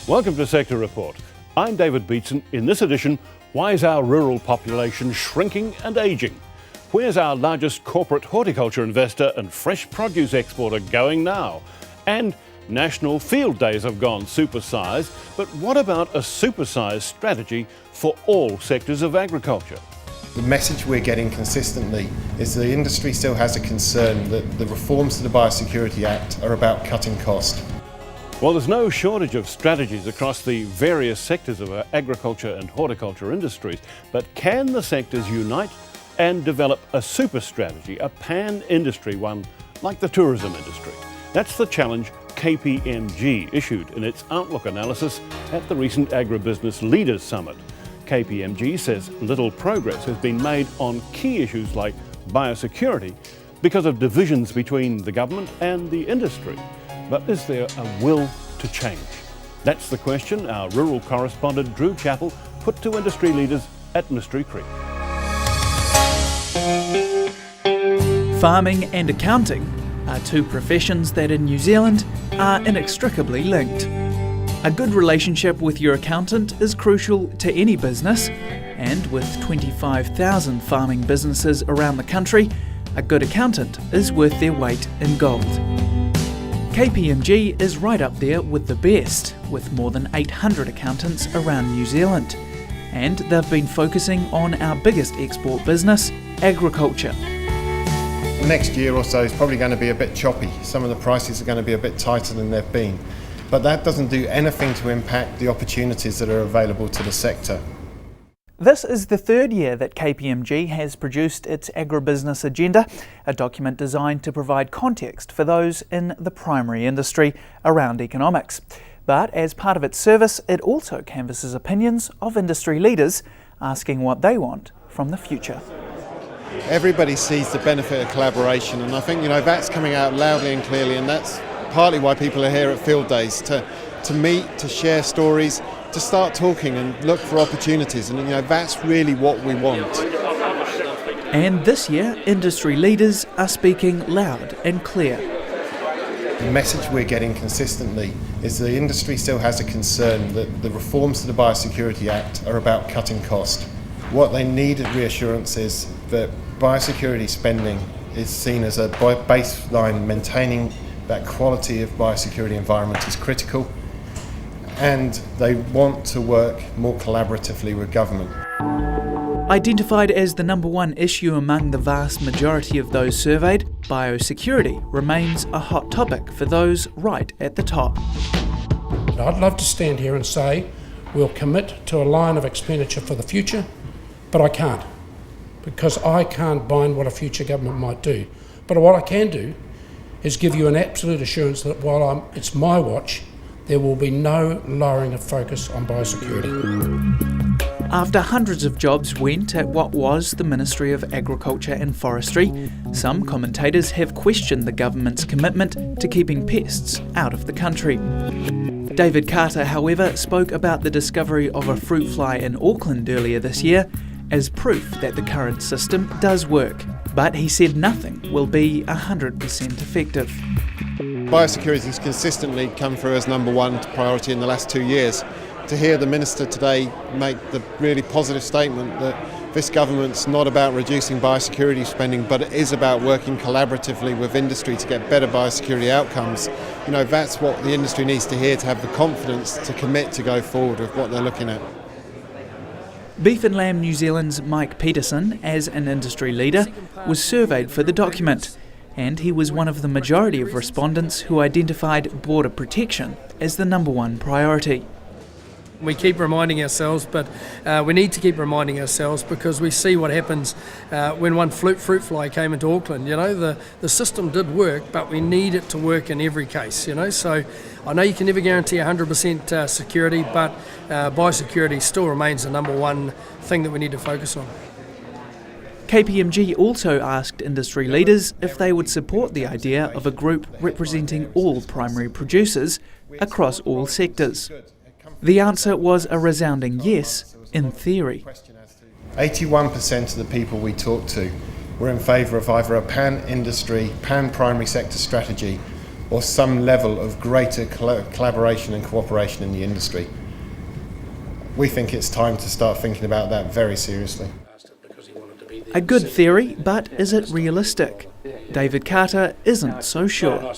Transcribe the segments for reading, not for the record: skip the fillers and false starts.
Welcome to Sector Report. I'm David Beatson. In this edition, why is our rural population shrinking and ageing? Where's our largest corporate horticulture investor and fresh produce exporter going now? And National Field Days have gone supersized, but what about a supersized strategy for all sectors of agriculture? The message we're getting consistently is the industry still has a concern that the reforms to the Biosecurity Act are about cutting cost. Well, there's no shortage of strategies across the various sectors of our agriculture and horticulture industries, but can the sectors unite and develop a super strategy, a pan-industry one like the tourism industry? That's the challenge KPMG issued in its outlook analysis at the recent Agribusiness Leaders Summit. KPMG says little progress has been made on key issues like biosecurity because of divisions between the government and the industry. But is there a will to change? That's the question our rural correspondent Drew Chappell put to industry leaders at Mystery Creek. Farming and accounting are two professions that in New Zealand are inextricably linked. A good relationship with your accountant is crucial to any business, and with 25,000 farming businesses around the country, a good accountant is worth their weight in gold. KPMG is right up there with the best, with more than 800 accountants around New Zealand. And they've been focusing on our biggest export business, agriculture. The next year or so is probably going to be a bit choppy. Some of the prices are going to be a bit tighter than they've been. But that doesn't do anything to impact the opportunities that are available to the sector. This is the third year that KPMG has produced its agribusiness agenda, a document designed to provide context for those in the primary industry around economics. But as part of its service, it also canvasses opinions of industry leaders, asking what they want from the future. Everybody sees the benefit of collaboration, and I think that's coming out loudly and clearly, and that's partly why people are here at Field Days, to meet, to share stories, to start talking and look for opportunities, and that's really what we want. And this year, industry leaders are speaking loud and clear. The message we're getting consistently is the industry still has a concern that the reforms to the Biosecurity Act are about cutting cost. What they need reassurance is that biosecurity spending is seen as a baseline. Maintaining that quality of biosecurity environment is critical, and they want to work more collaboratively with government. Identified as the number one issue among the vast majority of those surveyed, biosecurity remains a hot topic for those right at the top. I'd love to stand here and say we'll commit to a line of expenditure for the future, but I can't, because I can't bind what a future government might do. But what I can do is give you an absolute assurance that while it's my watch, there will be no lowering of focus on biosecurity. After hundreds of jobs went at what was the Ministry of Agriculture and Forestry, some commentators have questioned the government's commitment to keeping pests out of the country. David Carter, however, spoke about the discovery of a fruit fly in Auckland earlier this year as proof that the current system does work, but he said nothing will be 100% effective. Biosecurity has consistently come through as number one priority in the last 2 years. To hear the Minister today make the really positive statement that this government's not about reducing biosecurity spending, but it is about working collaboratively with industry to get better biosecurity outcomes, that's what the industry needs to hear to have the confidence to commit to go forward with what they're looking at. Beef and Lamb New Zealand's Mike Peterson, as an industry leader, was surveyed for the document, and he was one of the majority of respondents who identified border protection as the number one priority. We keep reminding ourselves, but we need to keep reminding ourselves because we see what happens when one fruit fly came into Auckland. The system did work, but we need it to work in every case. So I know you can never guarantee 100% security, but biosecurity still remains the number one thing that we need to focus on. KPMG also asked industry leaders if they would support the idea of a group representing all primary producers across all sectors. The answer was a resounding yes, in theory. 81% of the people we talked to were in favour of either a pan-industry, pan-primary sector strategy or some level of greater collaboration and cooperation in the industry. We think it's time to start thinking about that very seriously. A good theory, but is it realistic? David Carter isn't so sure.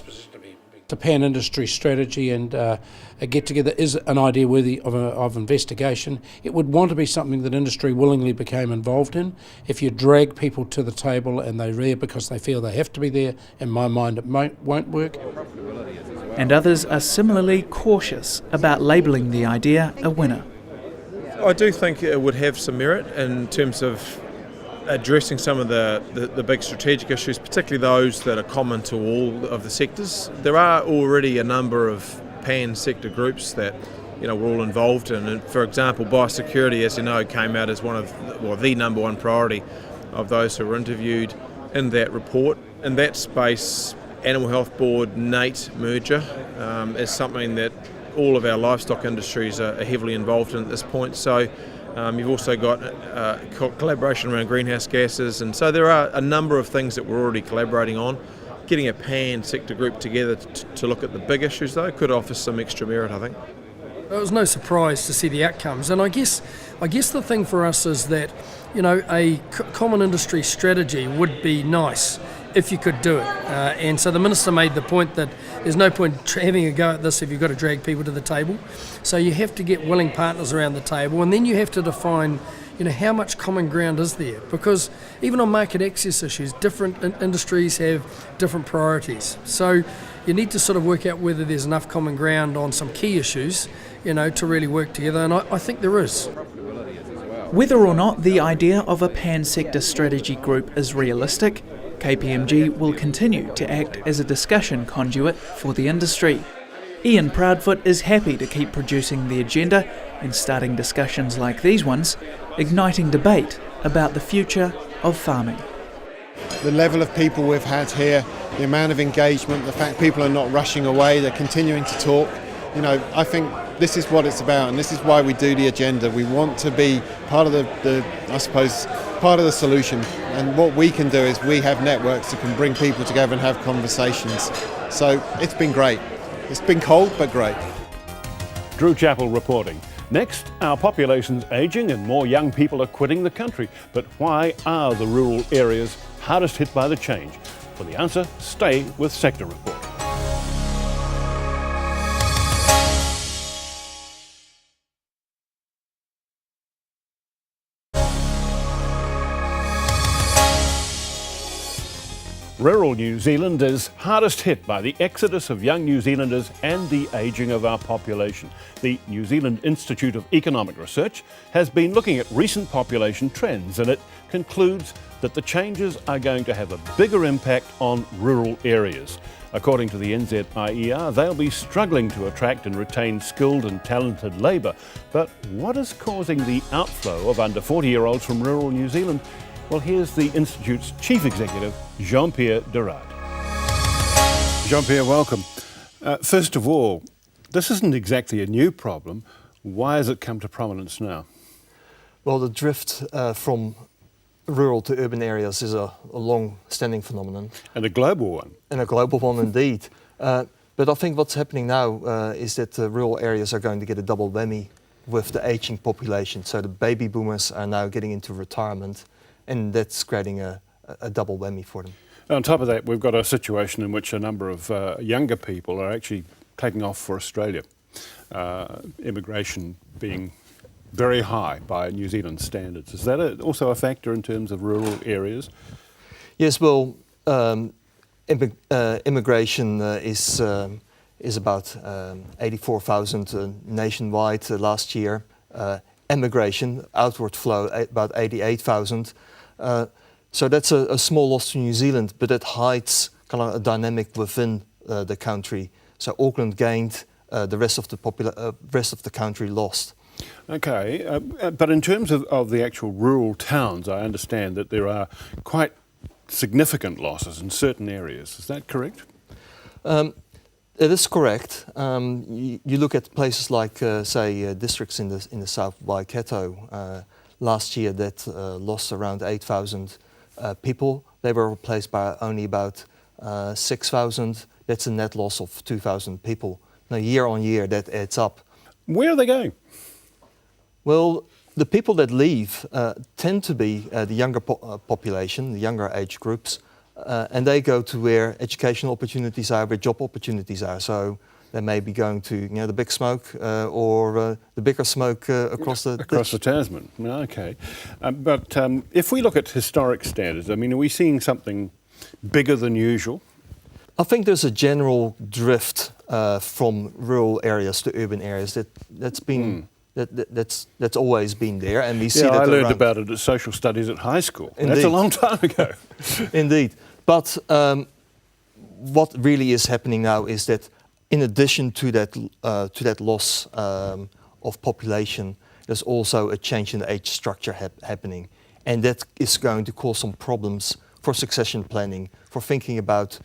The pan-industry strategy and a get-together is an idea worthy of investigation. It would want to be something that industry willingly became involved in. If you drag people to the table and they're there because they feel they have to be there, in my mind it won't work. And others are similarly cautious about labelling the idea a winner. I do think it would have some merit in terms of addressing some of the big strategic issues, particularly those that are common to all of the sectors. There are already a number of pan-sector groups that we're all involved in. And for example, biosecurity, as you know, came out as the number one priority of those who were interviewed in that report. In that space, Animal Health Board NATE merger is something that all of our livestock industries are heavily involved in at this point. So you've also got collaboration around greenhouse gases, and so there are a number of things that we're already collaborating on. Getting a pan-sector group together to look at the big issues, though, could offer some extra merit, I think. It was no surprise to see the outcomes, and I guess the thing for us is that a common industry strategy would be nice if you could do it. And so the Minister made the point that there's no point having a go at this if you've got to drag people to the table. So you have to get willing partners around the table, and then you have to define how much common ground is there, because even on market access issues, different industries have different priorities. So you need to sort of work out whether there's enough common ground on some key issues, to really work together, and I think there is. Whether or not the idea of a pan-sector strategy group is realistic, KPMG will continue to act as a discussion conduit for the industry. Ian Proudfoot is happy to keep producing the agenda and starting discussions like these ones, igniting debate about the future of farming. The level of people we've had here, the amount of engagement, the fact people are not rushing away, they're continuing to talk, I think this is what it's about, and this is why we do the agenda. We want to be part of part of the solution, and what we can do is we have networks that can bring people together and have conversations. So it's been great. It's been cold, but great. Drew Chappell reporting. Next, our population's ageing and more young people are quitting the country. But why are the rural areas hardest hit by the change? For the answer, stay with Sector Report. Rural New Zealand is hardest hit by the exodus of young New Zealanders and the ageing of our population. The New Zealand Institute of Economic Research has been looking at recent population trends, and it concludes that the changes are going to have a bigger impact on rural areas. According to the NZIER, they'll be struggling to attract and retain skilled and talented labour. But what is causing the outflow of under 40-year-olds from rural New Zealand? Well, here's the Institute's Chief Executive, Jean-Pierre Durard. Jean-Pierre, welcome. First of all, this isn't exactly a new problem. Why has it come to prominence now? Well, the drift from rural to urban areas is a long-standing phenomenon. And a global one. And a global one indeed. But I think what's happening now is that rural areas are going to get a double whammy with the aging population. So the baby boomers are now getting into retirement, and that's creating a double whammy for them. On top of that, we've got a situation in which a number of younger people are actually taking off for Australia. Immigration being very high by New Zealand standards. Is that also a factor in terms of rural areas? Yes, well, immigration is about 84,000 nationwide last year. Emigration, outward flow, about 88,000. So that's a small loss to New Zealand, but it hides kind of a dynamic within the country. So Auckland gained, the rest of the country lost. Okay, but in terms of the actual rural towns, I understand that there are quite significant losses in certain areas. Is that correct? It is correct. You look at places like, say, districts in the South Waikato. Last year that lost around 8,000 people. They were replaced by only about 6,000 that's a net loss of 2,000 people. Now, year on year, that adds up. Where are they going? Well, the people that leave tend to be the younger population, the younger age groups, and they go to where educational opportunities are, where job opportunities are. So they may be going to the big smoke or the bigger smoke across the Tasman. Okay, but if we look at historic standards, I mean, are we seeing something bigger than usual? I think there's a general drift from rural areas to urban areas that's been. That's always been there, and we see that. I learned about it at social studies at high school. Indeed. That's a long time ago. Indeed, but what really is happening now is that, in addition to that loss of population, there's also a change in the age structure happening, and that is going to cause some problems for succession planning, for thinking about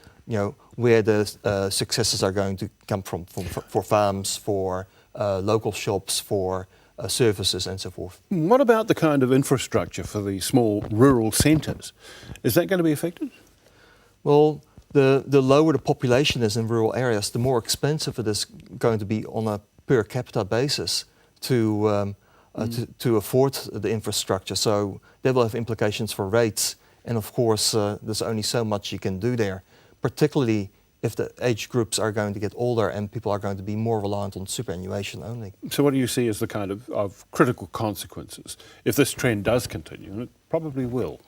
where the successors are going to come from for farms, for local shops, for services and so forth. What about the kind of infrastructure for the small rural centres? Is that going to be affected? Well, the lower the population is in rural areas, the more expensive it is going to be on a per capita basis to afford the infrastructure. So that will have implications for rates, and of course there's only so much you can do there, particularly if the age groups are going to get older and people are going to be more reliant on superannuation only. So what do you see as the kind of critical consequences if this trend does continue? And it probably will.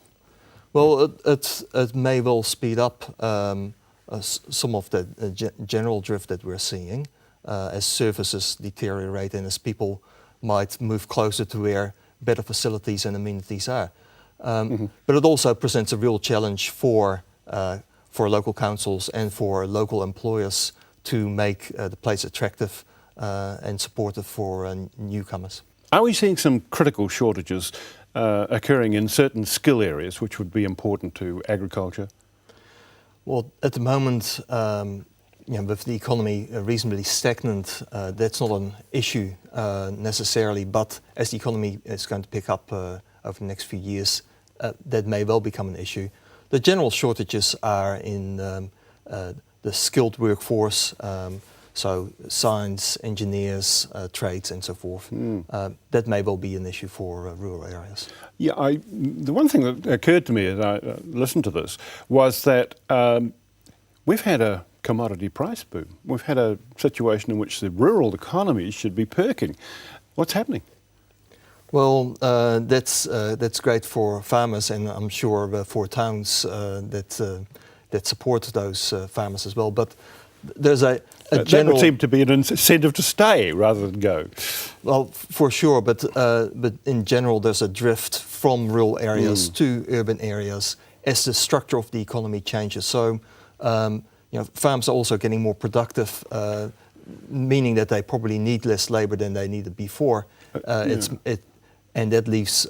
Well, it may well speed up some of the general drift that we're seeing as services deteriorate and as people might move closer to where better facilities and amenities are. But it also presents a real challenge for local councils and for local employers to make the place attractive and supportive for newcomers. Are we seeing some critical shortages occurring in certain skill areas which would be important to agriculture? Well, at the moment, with the economy reasonably stagnant, that's not an issue necessarily, but as the economy is going to pick up over the next few years, that may well become an issue. The general shortages are in the skilled workforce, so science, engineers, trades and so forth. That may well be an issue for rural areas. Yeah, the one thing that occurred to me as I listened to this was that we've had a commodity price boom. We've had a situation in which the rural economies should be perking. What's happening? Well, that's great for farmers, and I'm sure for towns that support those farmers as well. But there's a general... That would seem to be an incentive to stay rather than go. Well, for sure, but in general, there's a drift from rural areas to urban areas as the structure of the economy changes. So, farms are also getting more productive, meaning that they probably need less labour than they needed before. And that leaves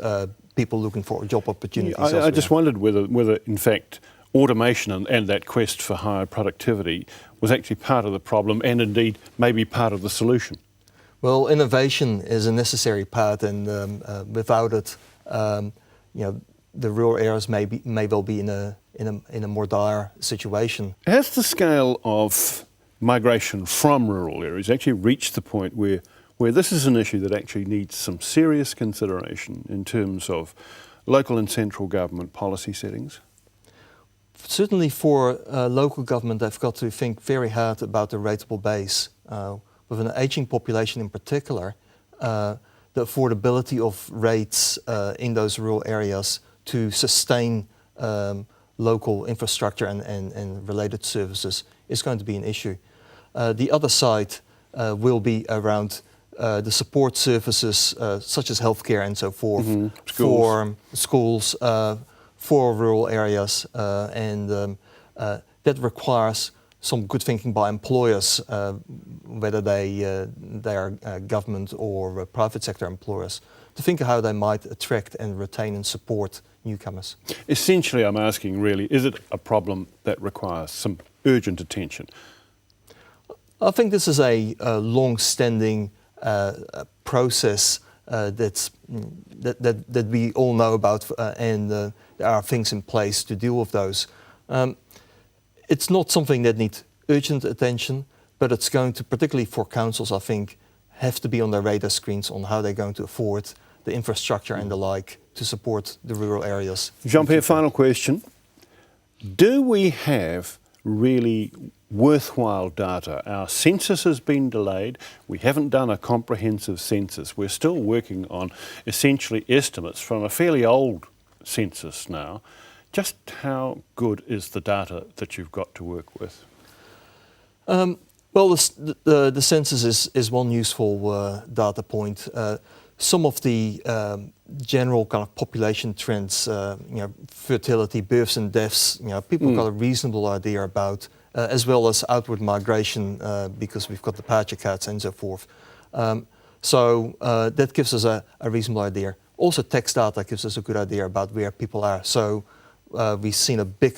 people looking for job opportunities. I just wondered whether in fact, automation and that quest for higher productivity was actually part of the problem and indeed maybe part of the solution. Well, innovation is a necessary part, and without it, the rural areas may well be in a more dire situation. Has the scale of migration from rural areas actually reached the point where this is an issue that actually needs some serious consideration in terms of local and central government policy settings? Certainly for local government, they've got to think very hard about the rateable base. With an ageing population in particular, the affordability of rates in those rural areas to sustain local infrastructure and related services is going to be an issue. The other side will be around the support services such as healthcare and so forth for schools, for rural areas, and that requires some good thinking by employers, whether they are government or private sector employers, to think of how they might attract and retain and support newcomers. Essentially, I'm asking really, is it a problem that requires some urgent attention? I think this is a long-standing process that we all know about, and there are things in place to deal with those. It's not something that needs urgent attention, but it's going to, particularly for councils, I think, have to be on their radar screens on how they're going to afford the infrastructure and the like to support the rural areas. Jean-Pierre, final question. Do we have really worthwhile data? Our census has been delayed. We haven't done a comprehensive census. We're still working on essentially estimates from a fairly old census now. Just how good is the data that you've got to work with? Well, the census is one useful data point. Some of the general kind of population trends, fertility, births and deaths, people got a reasonable idea about, as well as outward migration, because we've got the pasture cats and so forth. So that gives us a reasonable idea. Also, text data gives us a good idea about where people are. So we've seen a big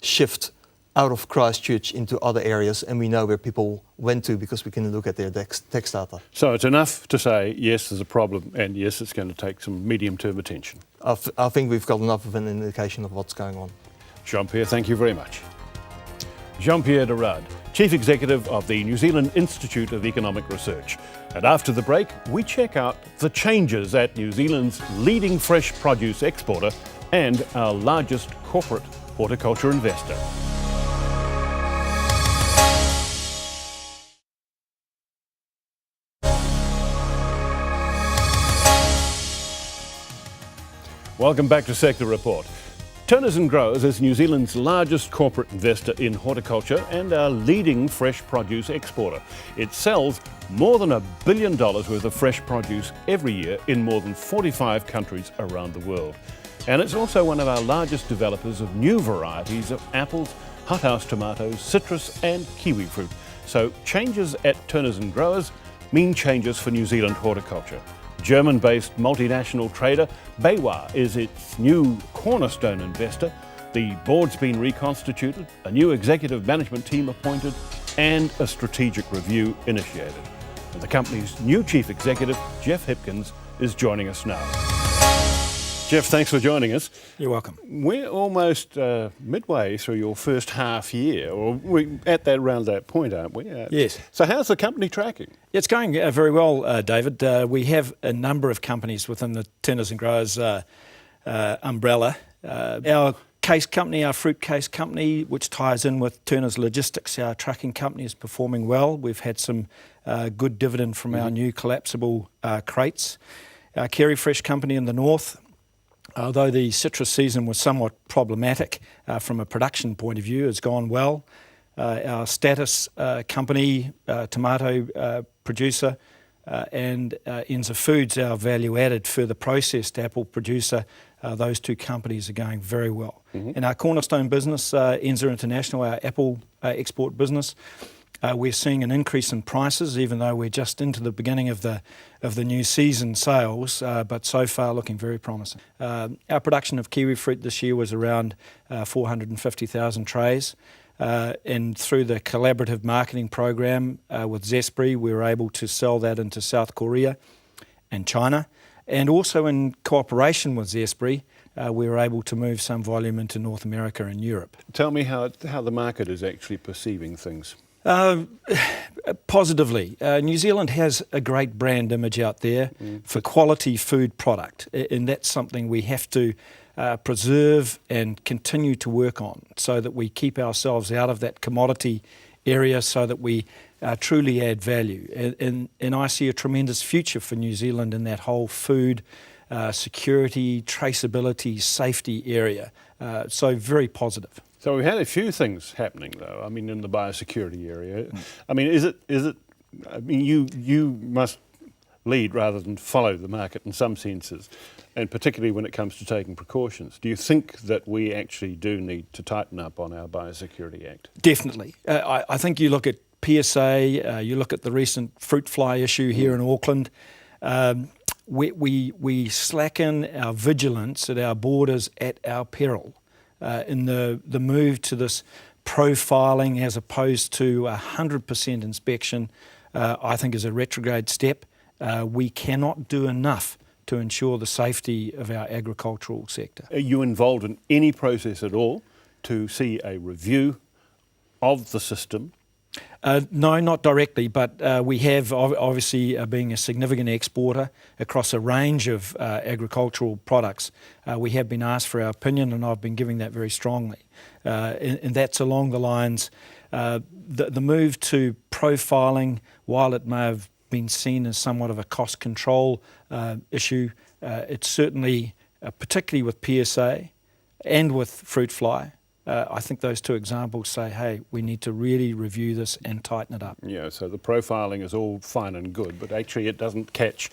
shift out of Christchurch into other areas, and we know where people went to because we can look at their text data. So it's enough to say, yes, there's a problem, and yes, it's going to take some medium-term attention. I think we've got enough of an indication of what's going on. Jean-Pierre, thank you very much. Jean-Pierre de Rad, Chief Executive of the New Zealand Institute of Economic Research. And after the break, we check out the changes at New Zealand's leading fresh produce exporter and our largest corporate horticulture investor. Welcome back to Sector Report. Turners and Growers is New Zealand's largest corporate investor in horticulture and our leading fresh produce exporter. It sells more than $1 billion worth of fresh produce every year in more than 45 countries around the world. And it's also one of our largest developers of new varieties of apples, hothouse tomatoes, citrus and kiwi fruit. So changes at Turners and Growers mean changes for New Zealand horticulture. German-based multinational trader BayWa is its new cornerstone investor. The board's been reconstituted, a new executive management team appointed, and a strategic review initiated. And the company's new chief executive, Jeff Hipkins, is joining us now. Jeff, thanks for joining us. You're welcome. We're almost midway through your first half year, or we're at around that point, aren't we? Yes. So how's the company tracking? It's going very well, David. We have a number of companies within the Turners and Growers umbrella. Our case company, our fruit case company, which ties in with Turners Logistics, our trucking company, is performing well. We've had some good dividend from our new collapsible crates. Our Kerry Fresh company in the north, although the citrus season was somewhat problematic from a production point of view, has gone well. Our Status company, tomato producer, and Enza Foods, our value-added further processed apple producer, those two companies are going very well. In our cornerstone business, Enza International, our apple export business, we're seeing an increase in prices, even though we're just into the beginning of the new season sales, but so far looking very promising. Our production of kiwi fruit this year was around 450,000 trays, and through the collaborative marketing program with Zespri, we were able to sell that into South Korea and China, and also in cooperation with Zespri, we were able to move some volume into North America and Europe. Tell me how the market is actually perceiving things. Positively. New Zealand has a great brand image out there for quality food product, and that's something we have to preserve and continue to work on so that we keep ourselves out of that commodity area so that we truly add value. And I see a tremendous future for New Zealand in that whole food security, traceability, safety area. So very positive. So we've had a few things happening, though. I mean, in the biosecurity area. I mean, is it? I mean, you must lead rather than follow the market in some senses, and particularly when it comes to taking precautions. Do you think that we actually do need to tighten up on our Biosecurity Act? Definitely. I think you look at PSA, you look at the recent fruit fly issue here in Auckland. We slacken our vigilance at our borders at our peril. In the move to this profiling as opposed to 100% inspection, I think is a retrograde step. We cannot do enough to ensure the safety of our agricultural sector. Are you involved in any process at all to see a review of the system No, not directly, but we have obviously being a significant exporter across a range of agricultural products. We have been asked for our opinion, and I've been giving that very strongly. And that's along the lines, the move to profiling, while it may have been seen as somewhat of a cost control issue, it's certainly, particularly with PSA and with fruit fly, I think those two examples say, hey, we need to really review this and tighten it up. Yeah, so the profiling is all fine and good, but actually it doesn't catch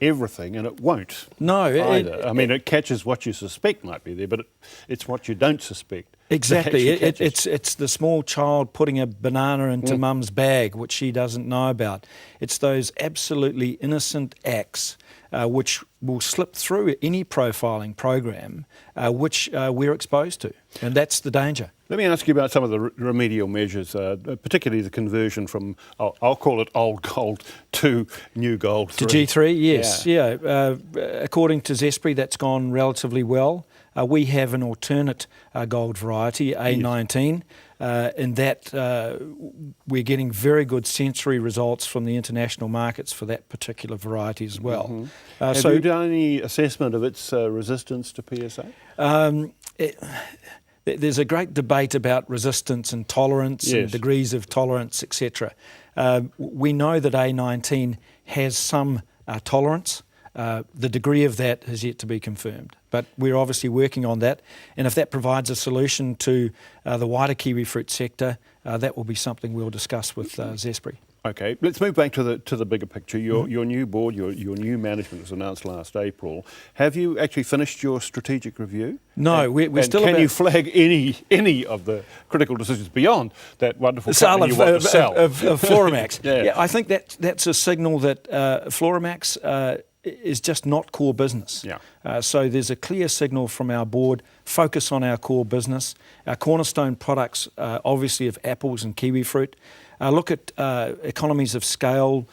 everything, and it won't. No, either. It catches what you suspect might be there, but it's what you don't suspect. Exactly. It's the small child putting a banana into mum's bag, which she doesn't know about. It's those absolutely innocent acts which will slip through any profiling program which we're exposed to, and that's the danger. Let me ask you about some of the remedial measures, particularly the conversion from, I'll call it old gold to new gold 3. To G3, yes. Yeah. According to Zespri, that's gone relatively well. We have an alternate gold variety, A19, in that we're getting very good sensory results from the international markets for that particular variety as well. Have you done any assessment of its resistance to PSA? There's a great debate about resistance and tolerance and degrees of tolerance, etc. We know that A19 has some tolerance. The degree of that has yet to be confirmed, but we're obviously working on that, and if that provides a solution to the wider kiwi fruit sector, that will be something we'll discuss with Zespri. Okay, let's move back to the bigger picture. Your new board, your new management was announced last April. Have you actually finished your strategic review? No, we're still. Can you flag any of the critical decisions beyond that wonderful company you want to sell of Floramax? Yeah, I think that's a signal that Floramax is just not core business. Yeah. So there's a clear signal from our board: focus on our core business. Our cornerstone products, obviously, of apples and kiwi fruit. Look at economies of scale,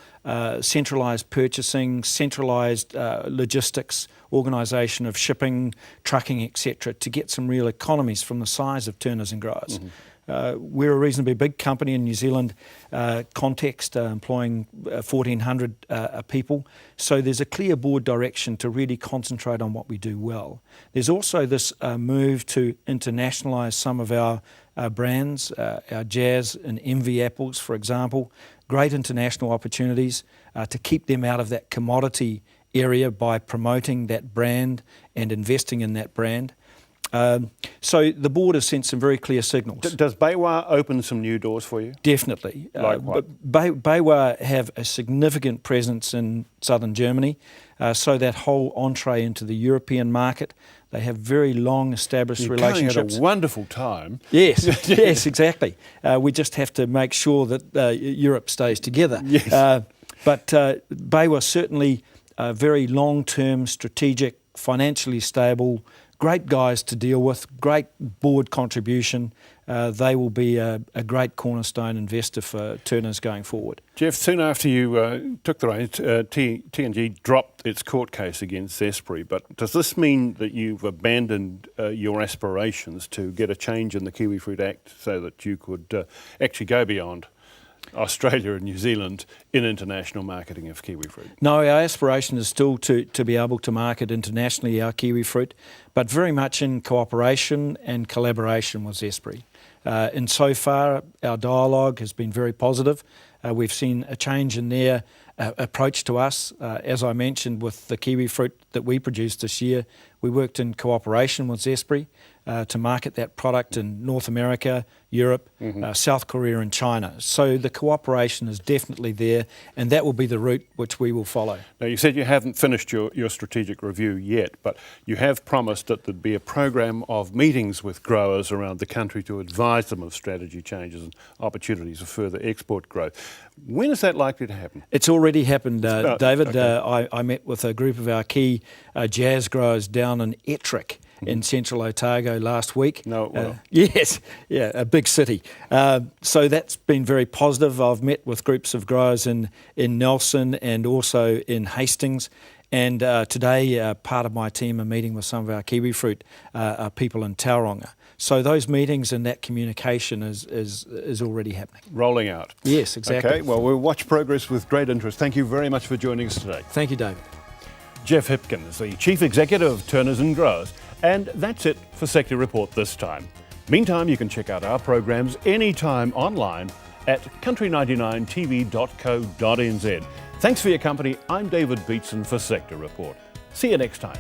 centralised purchasing, centralised logistics, organisation of shipping, trucking, etc., to get some real economies from the size of Turners and Growers. We're a reasonably big company in New Zealand context, employing 1,400 people. So there's a clear board direction to really concentrate on what we do well. There's also this move to internationalise some of our brands, our Jazz and Envy apples, for example. Great international opportunities to keep them out of that commodity area by promoting that brand and investing in that brand. So the board has sent some very clear signals. Does Baywa open some new doors for you? Definitely. Like what? Baywa have a significant presence in southern Germany, so that whole entree into the European market. They have very long established relationships. Going at a wonderful time. Yes, yes, exactly. We just have to make sure that Europe stays together. Yes. But Baywa certainly very long-term, strategic, financially stable, great guys to deal with, great board contribution. They will be a great cornerstone investor for Turners going forward. Jeff, soon after you took the reins, TNG dropped its court case against Zespri, but does this mean that you've abandoned your aspirations to get a change in the Kiwi Fruit Act so that you could actually go beyond Australia and New Zealand in international marketing of kiwi fruit? No, our aspiration is still to be able to market internationally our kiwi fruit, but very much in cooperation and collaboration with Zespri. And so far, our dialogue has been very positive. We've seen a change in their approach to us. As I mentioned, with the kiwi fruit that we produced this year, we worked in cooperation with Zespri to market that product in North America, Europe, South Korea and China. So the cooperation is definitely there, and that will be the route which we will follow. Now, you said you haven't finished your strategic review yet, but you have promised that there'd be a program of meetings with growers around the country to advise them of strategy changes and opportunities for further export growth. When is that likely to happen? It's already happened, David. Okay. I met with a group of our key Jazz growers down in Ettrick in central Otago last week. No, well. Yes, yeah, a big city. So that's been very positive. I've met with groups of growers in Nelson and also in Hastings. And today, part of my team are meeting with some of our kiwi fruit people in Tauranga. So those meetings and that communication is already happening. Rolling out. Yes, exactly. Okay, well, we'll watch progress with great interest. Thank you very much for joining us today. Thank you, David. Jeff Hipkins, the Chief Executive of Turners and Growers. And that's it for Sector Report this time. Meantime, you can check out our programs anytime online at country99tv.co.nz. Thanks for your company. I'm David Beatson for Sector Report. See you next time.